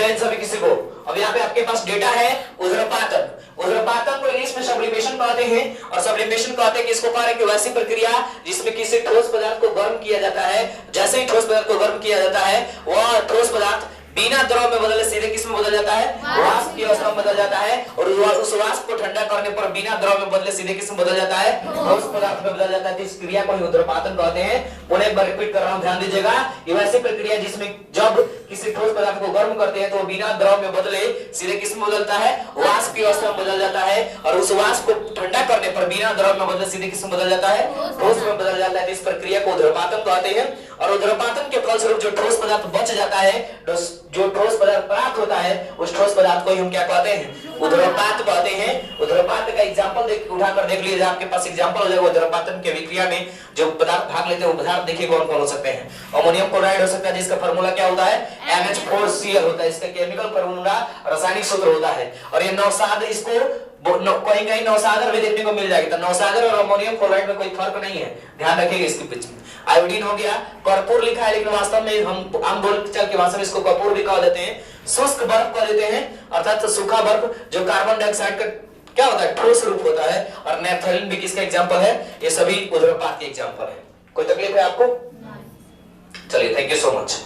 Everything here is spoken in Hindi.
क्लियर है सभी किसी को? अब यहाँ पे आपके पास डेटा है उध्र्वपातन। उध्र्वपातन को इंग्लिश में सब्लिमेशन कहते हैं, और सब्लिमेशन कहते हैं कि इसको कह रहे हैं कि वैसी प्रक्रिया जिसमें किसी ठोस पदार्थ को गर्म किया जाता है। जैसे ही ठोस पदार्थ को गर्म किया जाता है, वह ठोस पदार्थ बिना द्रव में बदले सीधे किस में बदल जाता है? वाष्प की अवस्था में बदल जाता है। और उस वाष्प को ठंडा करने पर बिना द्रव में बदले सीधे किस में बदल जाता है? ठोस पदार्थ में बदल जाता है। इस क्रिया को ही उध्र्वपातन कहते हैं। पुनः एक बार रिपीट कर रहा हूं, ध्यान दीजिएगा। ये वैसी प्रक्रिया जिसमें जब किसी ठोस पदार्थ को गर्म करते हैं तो वो बिना द्रव में बदले सीधे किस में बदलता है? वाष्प की अवस्था में बदल जाता है। और उस वाष्प को ठंडा करने पर बिना द्रव में बदले सीधे किस में बदल जाता है? ठोस में बदल जाता है। इस प्रक्रिया को उध्र्वपातन कहते हैं। और उध्र्वपातन के फलस्वरूप जो ठोस पदार्थ बच जाता है, जो ठोस पदार्थ प्राप्त होता है, उस ठोस पदार्थ को ही हम क्या कहते हैं? उध्र्वपात कहते हैं। उध्र्वपात का एग्जांपल उठाकर देख लीजिए, आपके पास एग्जांपल हो जाएगा। उध्र्वपातन के विक्रिया में जो पदार्थ भाग लेते हैं वो पदार्थ देखिए कौन कौन हो सकते हैं। अमोनियम क्लोराइड हो सकता है, जिसका फार्मूला क्या होता है? NH4Cl होता है। इसका केमिकल फार्मूला, रासायनिक सूत्र होता है। और ये नौसाद, इसको कहीं कहीं नौसागर भी देखने को मिल जाएगी। तो नौसागर और अमोनियम क्लोराइड में कोई फर्क नहीं है, ध्यान रखिएगा इसके बीच में। आयोडीन हो गया, कर्पूर लिखा है, लेकिन वास्तव में हम आम बोलचाल की भाषा में इसको कपूर भी कह देते हैं। शुष्क बर्फ कह देते हैं, अर्थात सूखा बर्फ जो कार्बन डाइऑक्साइड का क्या होता है? ठोस रूप होता है। और नेफ्थलीन भी किसका एग्जांपल है? ये सभी उध्र्वपात के एग्जांपल है। कोई तकलीफ है आपको? चलिए, थैंक यू सो मच।